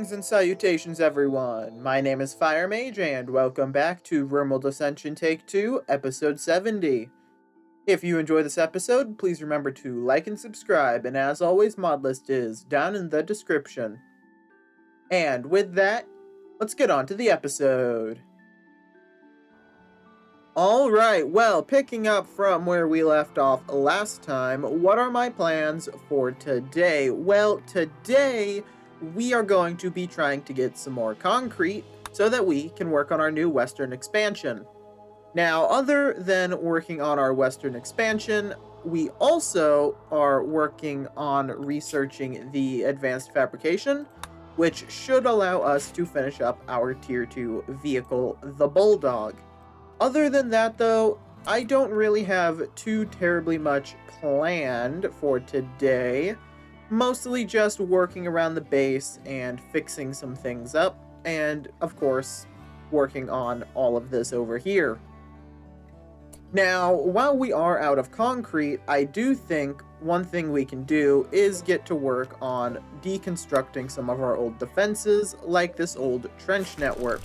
Greetings and salutations, everyone. My name is Fire Mage, and welcome back to Rimworld Ascension Take 2, Episode 70. If you enjoy this episode, please remember to like and subscribe, and as always, mod list is down in the description. And with that, let's get on to the episode. Alright, well, picking up from where we left off last time, what are my plans for today? Well, today we are going to be trying to get some more concrete so that we can work on our new Western expansion. Now, other than working on our Western expansion, we also are working on researching the advanced fabrication, which should allow us to finish up our Tier 2 vehicle, the Bulldog. Other than that, though, I don't really have too terribly much planned for today. Mostly just working around the base and fixing some things up, and, of course, working on all of this over here. Now, while we are out of concrete, I do think one thing we can do is get to work on deconstructing some of our old defenses, like this old trench network.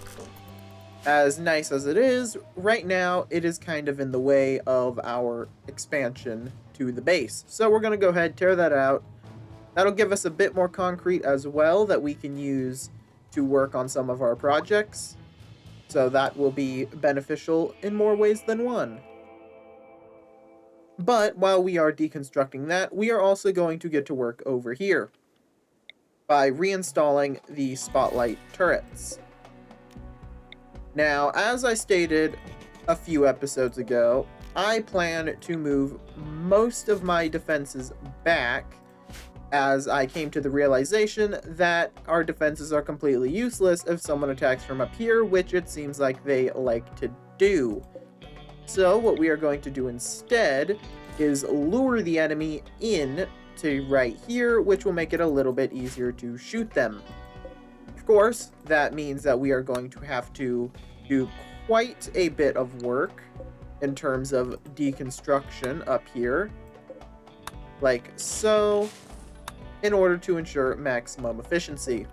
As nice as it is, right now it is kind of in the way of our expansion to the base. So we're going to go ahead and tear that out. That'll give us a bit more concrete as well that we can use to work on some of our projects. So that will be beneficial in more ways than one. But while we are deconstructing that, we are also going to get to work over here by reinstalling the spotlight turrets. Now, as I stated a few episodes ago, I plan to move most of my defenses back as I came to the realization that our defenses are completely useless if someone attacks from up here, which it seems like they like to do. So what we are going to do instead is lure the enemy in to right here, which will make it a little bit easier to shoot them. Of course, that means that we are going to have to do quite a bit of work in terms of deconstruction up here, like so, in order to ensure maximum efficiency.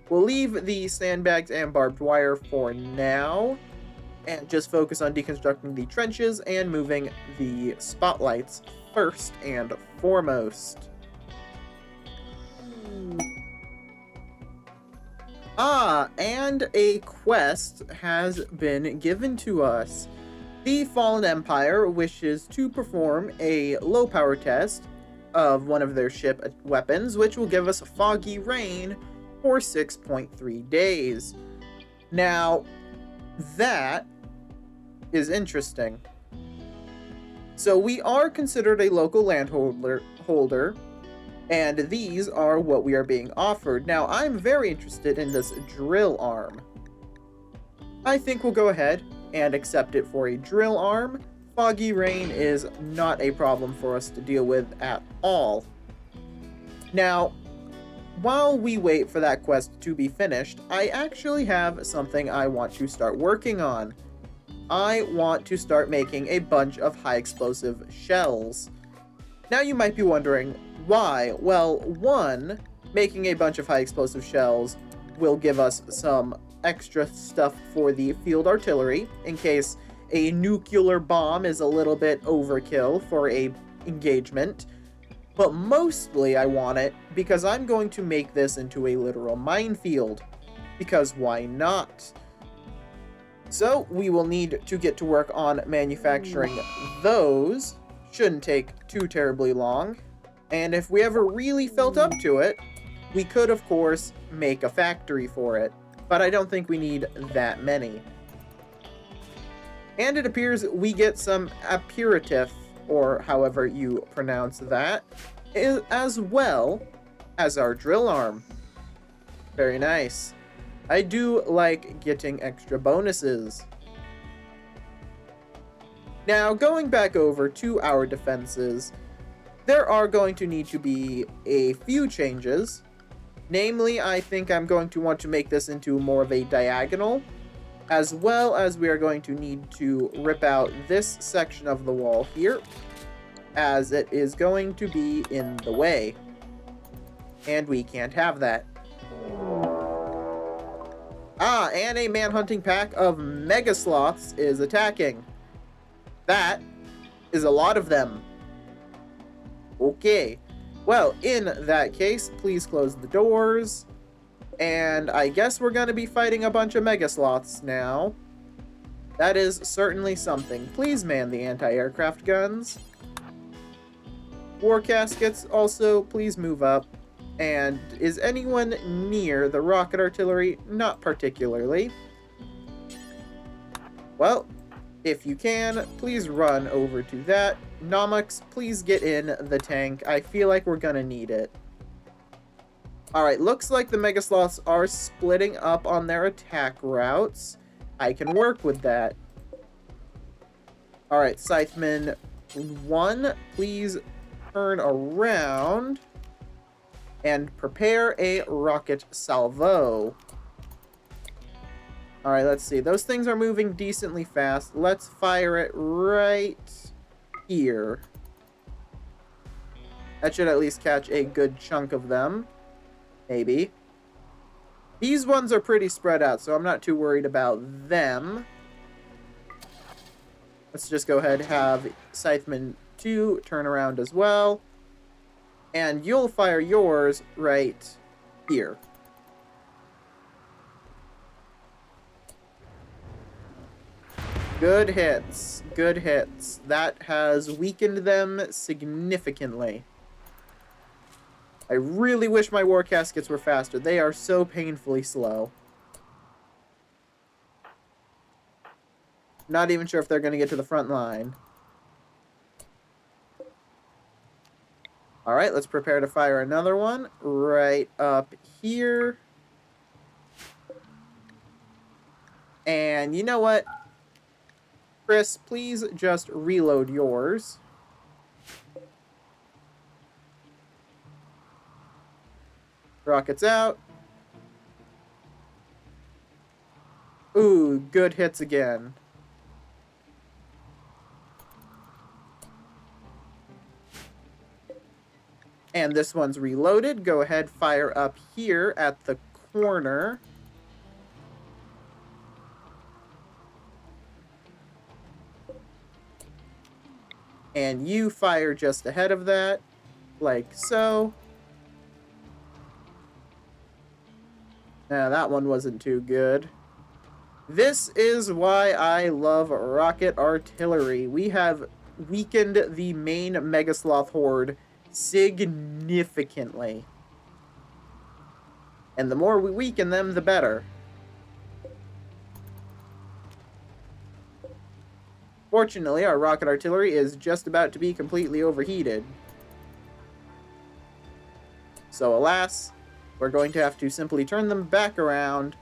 We'll leave the sandbags and barbed wire for now, and just focus on deconstructing the trenches and moving the spotlights first and foremost. And a quest has been given to us. The Fallen Empire wishes to perform a low power test of one of their ship weapons, which will give us foggy rain for 6.3 days. Now, that is interesting. So we are considered a local landholder, and these are what we are being offered. Now, I'm very interested in this drill arm. I think we'll go ahead and accept it for a drill arm. Foggy rain is not a problem for us to deal with at all. Now, while we wait for that quest to be finished, I actually have something I want to start working on. I want to start making a bunch of high explosive shells. Now you might be wondering, why? Well, one, making a bunch of high explosive shells will give us some extra stuff for the field artillery, in case a nuclear bomb is a little bit overkill for a engagement. But mostly I want it because I'm going to make this into a literal minefield. Because why not? So we will need to get to work on manufacturing those. Shouldn't take too terribly long. And if we ever really felt up to it, we could, of course, make a factory for it. But I don't think we need that many. And it appears we get some aperitif, or however you pronounce that, as well as our drill arm. Very nice. I do like getting extra bonuses. Now, going back over to our defenses, there are going to need to be a few changes. Namely, I think I'm going to want to make this into more of a diagonal, as well as we are going to need to rip out this section of the wall here, as it is going to be in the way. And we can't have that. Ah, and a man-hunting pack of Mega Sloths is attacking. That is a lot of them. Okay. Well, in that case, please close the doors. And I guess we're going to be fighting a bunch of Mega Sloths now. That is certainly something. Please man the anti-aircraft guns. War caskets, also, please move up. And is anyone near the rocket artillery? Not particularly. Well, if you can, please run over to that. Nomux, please get in the tank. I feel like we're gonna need it. Alright, looks like the Mega Sloths are splitting up on their attack routes. I can work with that. Alright, Scytheman 1, please turn around and prepare a rocket salvo. Alright, let's see. Those things are moving decently fast. Let's fire it right here. That should at least catch a good chunk of them. Maybe. These ones are pretty spread out, so I'm not too worried about them. Let's just go ahead and have Scytheman 2 turn around as well. And you'll fire yours right here. Good hits. Good hits. That has weakened them significantly. I really wish my war caskets were faster. They are so painfully slow. Not even sure if they're going to get to the front line. Alright, let's prepare to fire another one right up here. And you know what? Chris, please just reload yours. Rockets out. Ooh, good hits again. And this one's reloaded. Go ahead, fire up here at the corner. And you fire just ahead of that, like so. Now, that one wasn't too good. This is why I love rocket artillery. We have weakened the main Megasloth horde significantly. And the more we weaken them, the better. Fortunately, our rocket artillery is just about to be completely overheated. So alas, we're going to have to simply turn them back around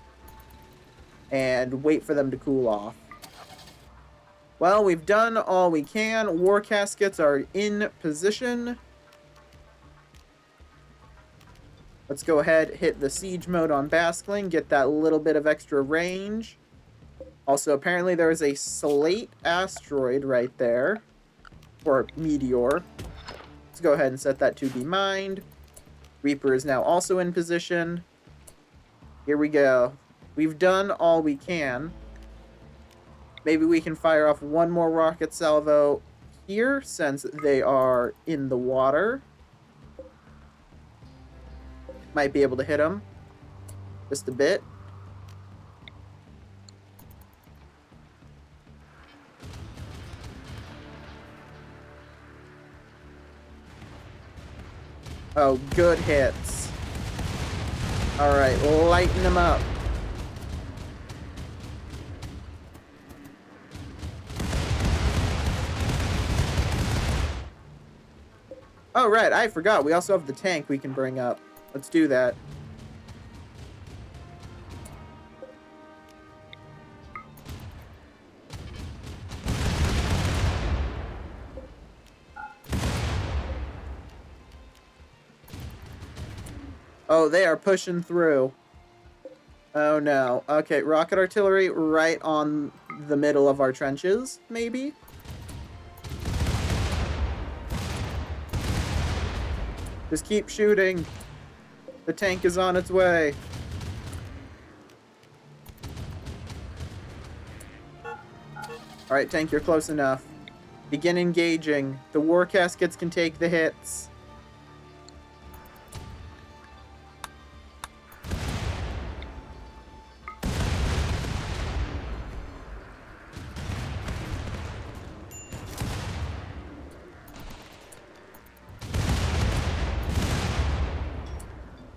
and wait for them to cool off. Well, we've done all we can. War caskets are in position. Let's go ahead, hit the siege mode on Baskling, get that little bit of extra range. Also, apparently there is a slate asteroid right there, or meteor. Let's go ahead and set that to be mined. Reaper is now also in position. Here we go. We've done all we can. Maybe we can fire off one more rocket salvo here, since they are in the water. Might be able to hit them just a bit. Oh, good hits. Alright, lighten them up. Oh, right, I forgot. We also have the tank we can bring up. Let's do that. Oh, they are pushing through. Oh, no. Okay, rocket artillery right on the middle of our trenches, maybe? Just keep shooting. The tank is on its way. Alright, tank, you're close enough. Begin engaging. The war caskets can take the hits.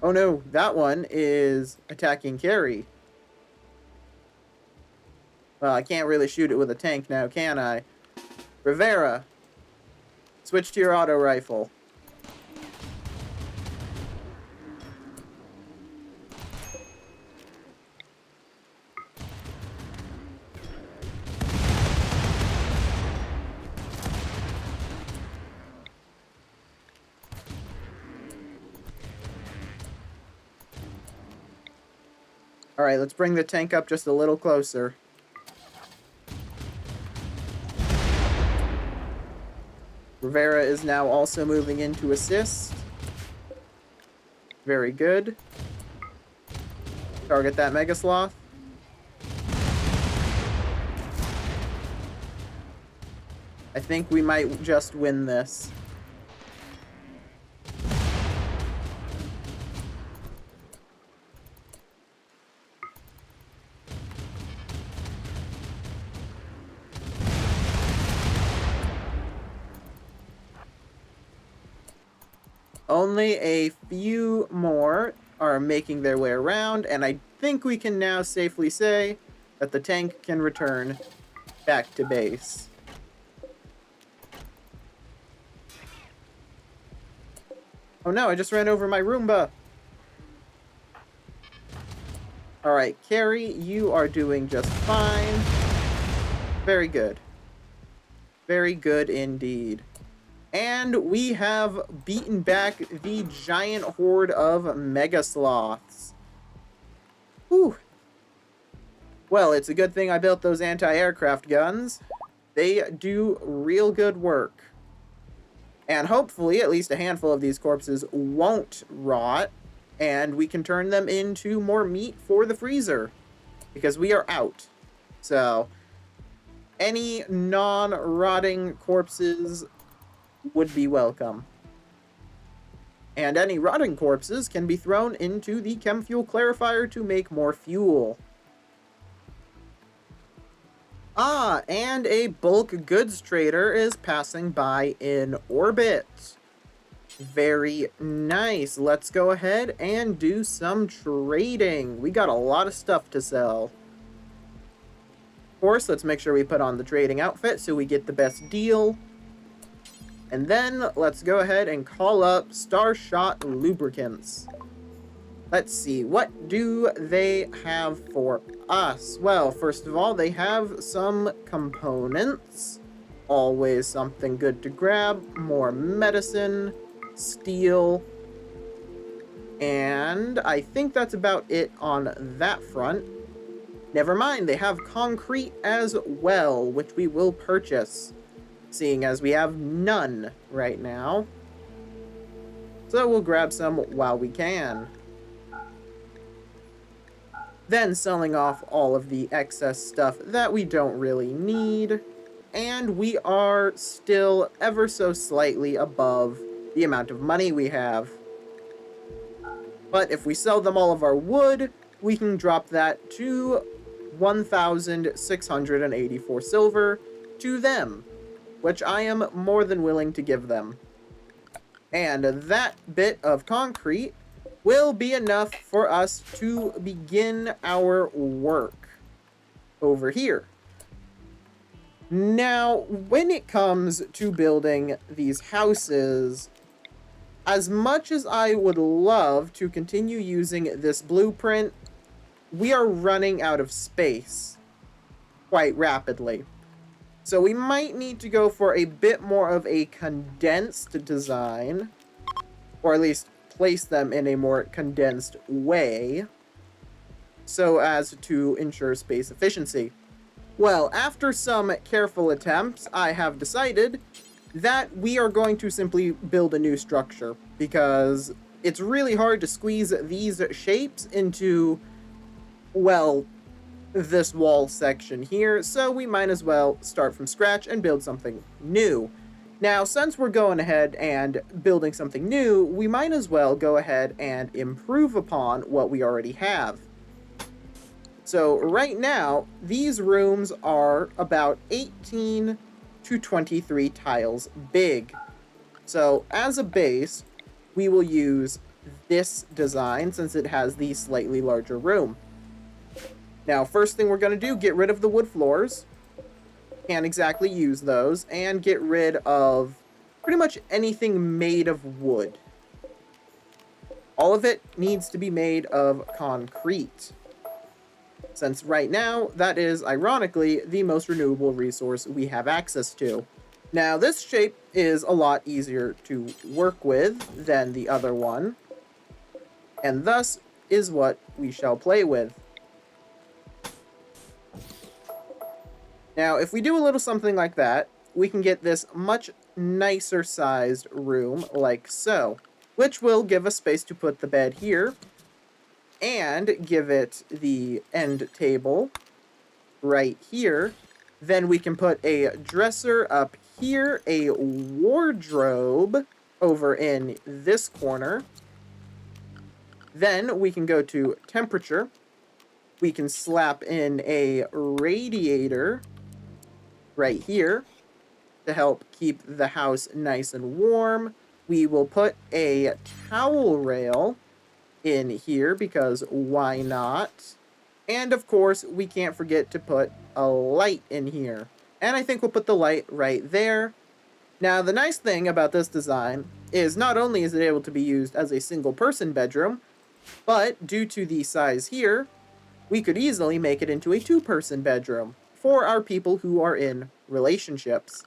Oh no, that one is attacking Carrie. Well, I can't really shoot it with a tank now, can I? Rivera, switch to your auto rifle. Alright, let's bring the tank up just a little closer. Rivera is now also moving in to assist. Very good. Target that Mega Sloth. I think we might just win this. Only a few more are making their way around, and I think we can now safely say that the tank can return back to base. Oh no, I just ran over my Roomba. Alright, Carrie, you are doing just fine. Very good. Very good indeed. And we have beaten back the giant horde of Mega Sloths. Whew. Well, it's a good thing I built those anti-aircraft guns. They do real good work. And hopefully, at least a handful of these corpses won't rot, and we can turn them into more meat for the freezer. Because we are out. So, any non-rotting corpses would be welcome. And any rotting corpses can be thrown into the chem fuel clarifier to make more fuel. Ah, and a bulk goods trader is passing by in orbit. Very nice. Let's go ahead and do some trading. We got a lot of stuff to sell. Of course, let's make sure we put on the trading outfit so we get the best deal. And then let's go ahead and call up Starshot Lubricants. Let's see, what do they have for us? Well, first of all, they have some components. Always something good to grab. More medicine, steel. And I think that's about it on that front. Never mind, they have concrete as well, which we will purchase, seeing as we have none right now. So we'll grab some while we can. Then selling off all of the excess stuff that we don't really need. And we are still ever so slightly above the amount of money we have. But if we sell them all of our wood, we can drop that to 1,684 silver to them, which I am more than willing to give them. And that bit of concrete will be enough for us to begin our work over here. Now, when it comes to building these houses, as much as I would love to continue using this blueprint, we are running out of space quite rapidly. So we might need to go for a bit more of a condensed design, or at least place them in a more condensed way, so as to ensure space efficiency. Well, after some careful attempts, I have decided that we are going to simply build a new structure, because it's really hard to squeeze these shapes into, well, this wall section here, so we might as well start from scratch and build something new. Now, since we're going ahead and building something new, we might as well go ahead and improve upon what we already have. So right now, these rooms are about 18 to 23 tiles big. So as a base, we will use this design since it has the slightly larger room. Now, first thing we're going to do, get rid of the wood floors. Can't exactly use those. And get rid of pretty much anything made of wood. All of it needs to be made of concrete. Since right now, that is, ironically, the most renewable resource we have access to. Now, this shape is a lot easier to work with than the other one. And thus is what we shall play with. Now, if we do a little something like that, we can get this much nicer sized room like so, which will give us space to put the bed here and give it the end table right here. Then we can put a dresser up here, a wardrobe over in this corner. Then we can go to temperature. We can slap in a radiator right here to help keep the house nice and warm. We will put a towel rail in here because why not? And of course, we can't forget to put a light in here. And I think we'll put the light right there. Now, the nice thing about this design is not only is it able to be used as a single person bedroom, but due to the size here, we could easily make it into a two-person bedroom for our people who are in relationships.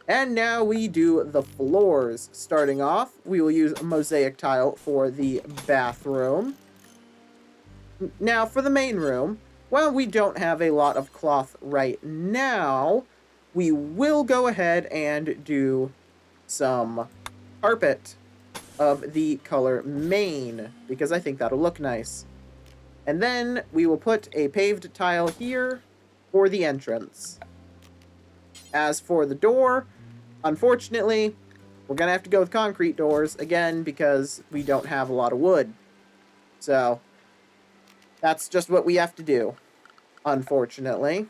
And now we do the floors. Starting off, we will use a mosaic tile for the bathroom. Now, for the main room, while we don't have a lot of cloth right now, we will go ahead and do some carpet of the color Maine, because I think that'll look nice. And then we will put a paved tile here for the entrance. As for the door, unfortunately, we're going to have to go with concrete doors again because we don't have a lot of wood. So, that's just what we have to do, unfortunately.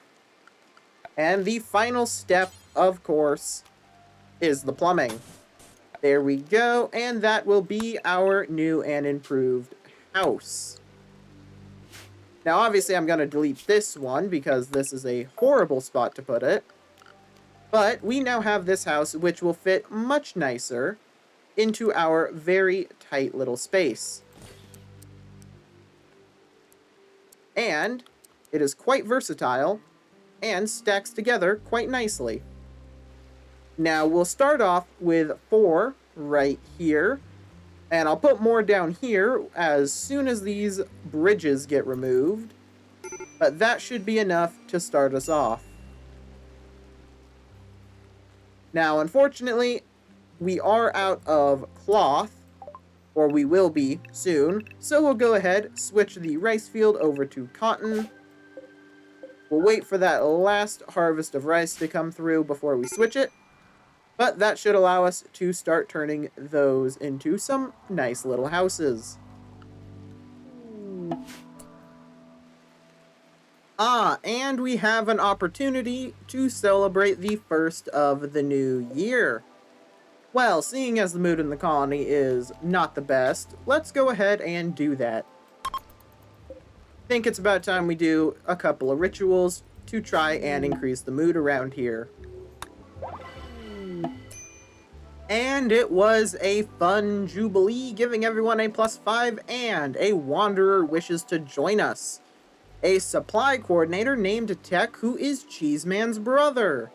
And the final step, of course, is the plumbing. There we go, and that will be our new and improved house. Now, obviously, I'm going to delete this one because this is a horrible spot to put it. But we now have this house, which will fit much nicer into our very tight little space. And it is quite versatile and stacks together quite nicely. Now, we'll start off with 4 right here. And I'll put more down here as soon as these bridges get removed. But that should be enough to start us off. Now, unfortunately, we are out of cloth, or we will be soon. So we'll go ahead, switch the rice field over to cotton. We'll wait for that last harvest of rice to come through before we switch it. But that should allow us to start turning those into some nice little houses. And we have an opportunity to celebrate the first of the new year. Well, seeing as the mood in the colony is not the best, let's go ahead and do that. I think it's about time we do a couple of rituals to try and increase the mood around here. And it was a fun jubilee, giving everyone a +5, and a wanderer wishes to join us. A supply coordinator named Tech, who is Cheeseman's brother.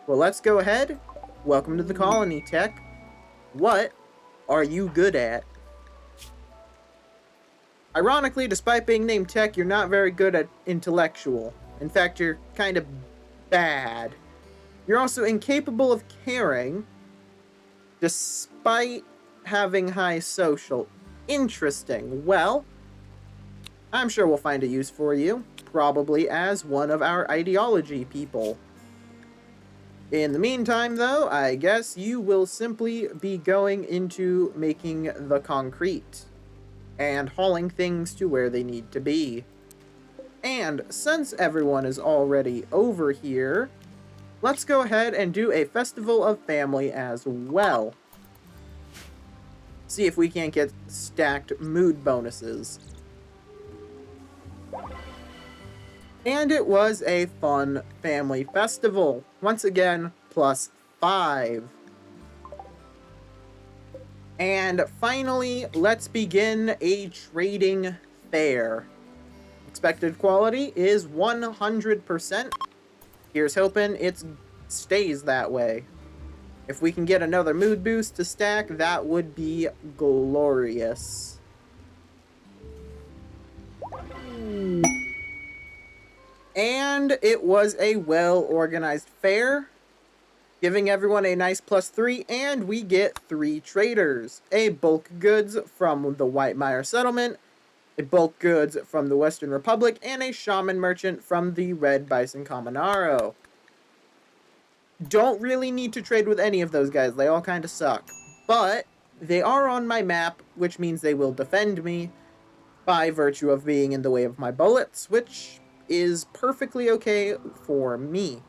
Well, let's go ahead. Welcome to the colony, Tech. What are you good at? Ironically, despite being named Tech, you're not very good at intellectual. In fact, you're kind of bad. You're also incapable of caring, despite having high social. Interesting. Well, I'm sure we'll find a use for you, probably as one of our ideology people. In the meantime, though, I guess you will simply be going into making the concrete and hauling things to where they need to be. And since everyone is already over here, let's go ahead and do a Festival of Family as well. See if we can't get stacked mood bonuses. And it was a fun family festival. Once again, +5. And finally, let's begin a trading fair. Expected quality is 100%. Here's hoping it stays that way. If we can get another mood boost to stack, that would be glorious. And it was a well-organized fair, giving everyone a nice +3, and we get 3 traders. A bulk goods from the Whitemire Settlement, a bulk goods from the Western Republic, and a shaman merchant from the Red Bison Caminaro. Don't really need to trade with any of those guys, they all kind of suck. But they are on my map, which means they will defend me by virtue of being in the way of my bullets, which is perfectly okay for me.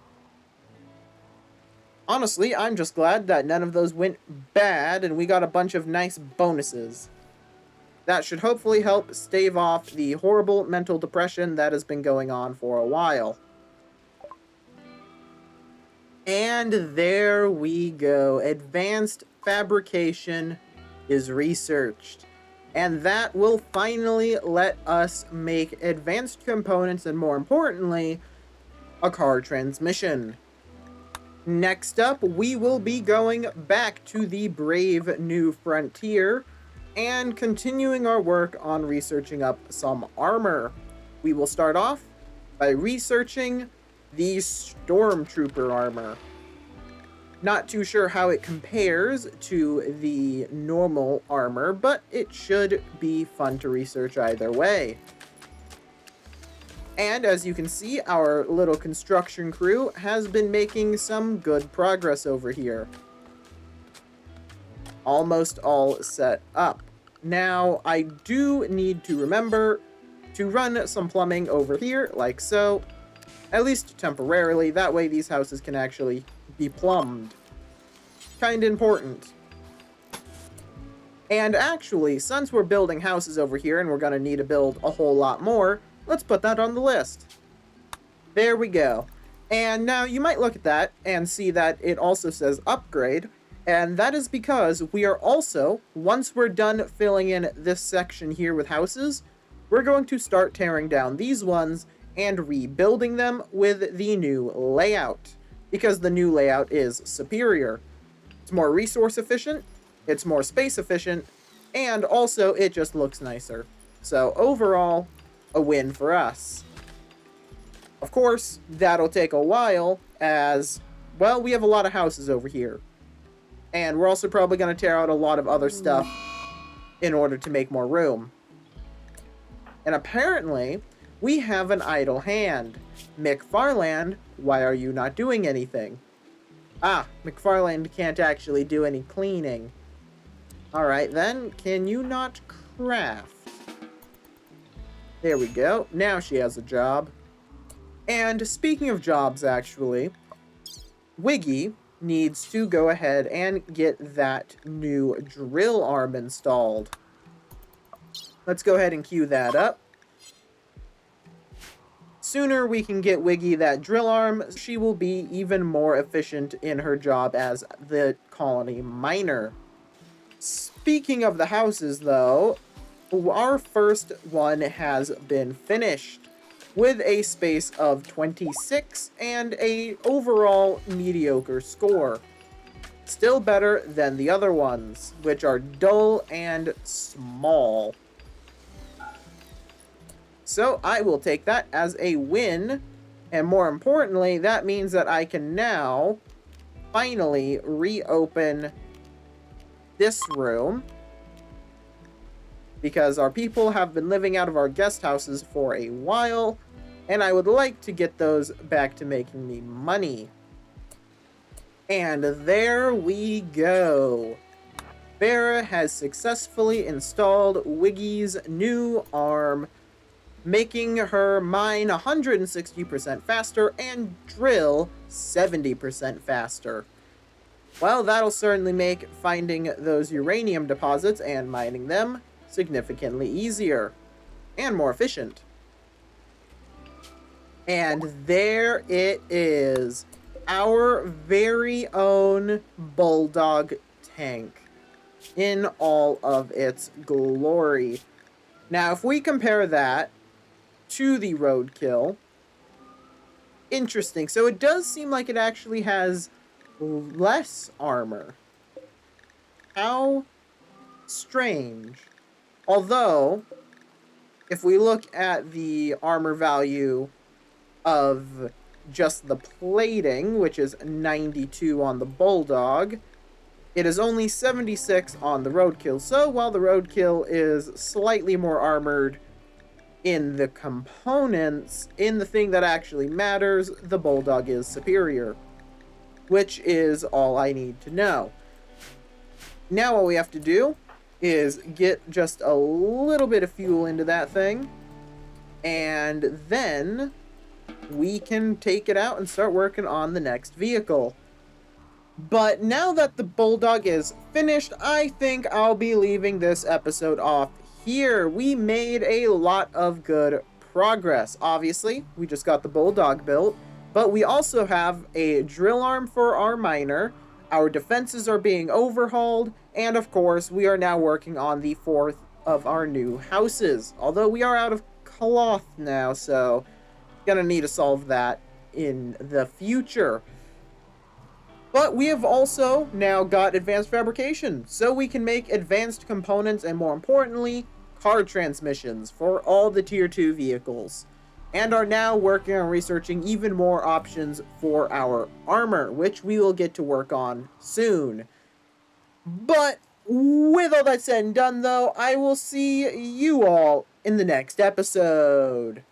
Honestly, I'm just glad that none of those went bad and we got a bunch of nice bonuses. That should hopefully help stave off the horrible mental depression that has been going on for a while. And there we go. Advanced fabrication is researched. And that will finally let us make advanced components and, more importantly, a car transmission. Next up, we will be going back to the brave new frontier and continuing our work on researching up some armor. We will start off by researching the Stormtrooper armor. Not too sure how it compares to the normal armor, but it should be fun to research either way. And as you can see, our little construction crew has been making some good progress over here. Almost all set up. Now, I do need to remember to run some plumbing over here, like so. At least temporarily, that way these houses can actually be plumbed. Kinda important. And actually, since we're building houses over here and we're gonna need to build a whole lot more, let's put that on the list. There we go. And now you might look at that and see that it also says upgrade, and that is because we are also, once we're done filling in this section here with houses, we're going to start tearing down these ones and rebuilding them with the new layout, because the new layout is superior. It's more resource efficient, it's more space efficient, and also it just looks nicer. So overall, a win for us. Of course, that'll take a while as, well, we have a lot of houses over here. And we're also probably going to tear out a lot of other stuff in order to make more room. And apparently, we have an idle hand. McFarland, why are you not doing anything? Ah, McFarland can't actually do any cleaning. Alright then, can you not craft? There we go, now she has a job. And speaking of jobs actually, Wiggy needs to go ahead and get that new drill arm installed. Let's go ahead and queue that up. Sooner we can get Wiggy that drill arm, she will be even more efficient in her job as the colony miner. Speaking of the houses though, our first one has been finished with a space of 26 and a overall mediocre score. Still better than the other ones, which are dull and small. So I will take that as a win, and more importantly, that means that I can now finally reopen this room, because our people have been living out of our guest houses for a while, and I would like to get those back to making me money. And there we go. Farah has successfully installed Wiggy's new arm, making her mine 160% faster and drill 70% faster. Well, that'll certainly make finding those uranium deposits and mining them significantly easier and more efficient. And there it is, our very own Bulldog tank in all of its glory. Now, if we compare that to the Roadkill, interesting. So it does seem like it actually has less armor. How strange. Although, if we look at the armor value of just the plating, which is 92 on the Bulldog, it is only 76 on the Roadkill. So while the Roadkill is slightly more armored in the components, in the thing that actually matters, the Bulldog is superior. Which is all I need to know. Now all we have to do is get just a little bit of fuel into that thing, and then we can take it out and start working on the next vehicle. But now that the Bulldog is finished, I think I'll be leaving this episode off here. We made a lot of good progress. Obviously, we just got the Bulldog built, but we also have a drill arm for our miner. Our defenses are being overhauled, and of course, we are now working on the 4th of our new houses. Although we are out of cloth now, so gonna need to solve that in the future. But we have also now got advanced fabrication, so we can make advanced components and, more importantly, car transmissions for all the Tier 2 vehicles. And are now working on researching even more options for our armor, which we will get to work on soon. But with all that said and done, though, I will see you all in the next episode.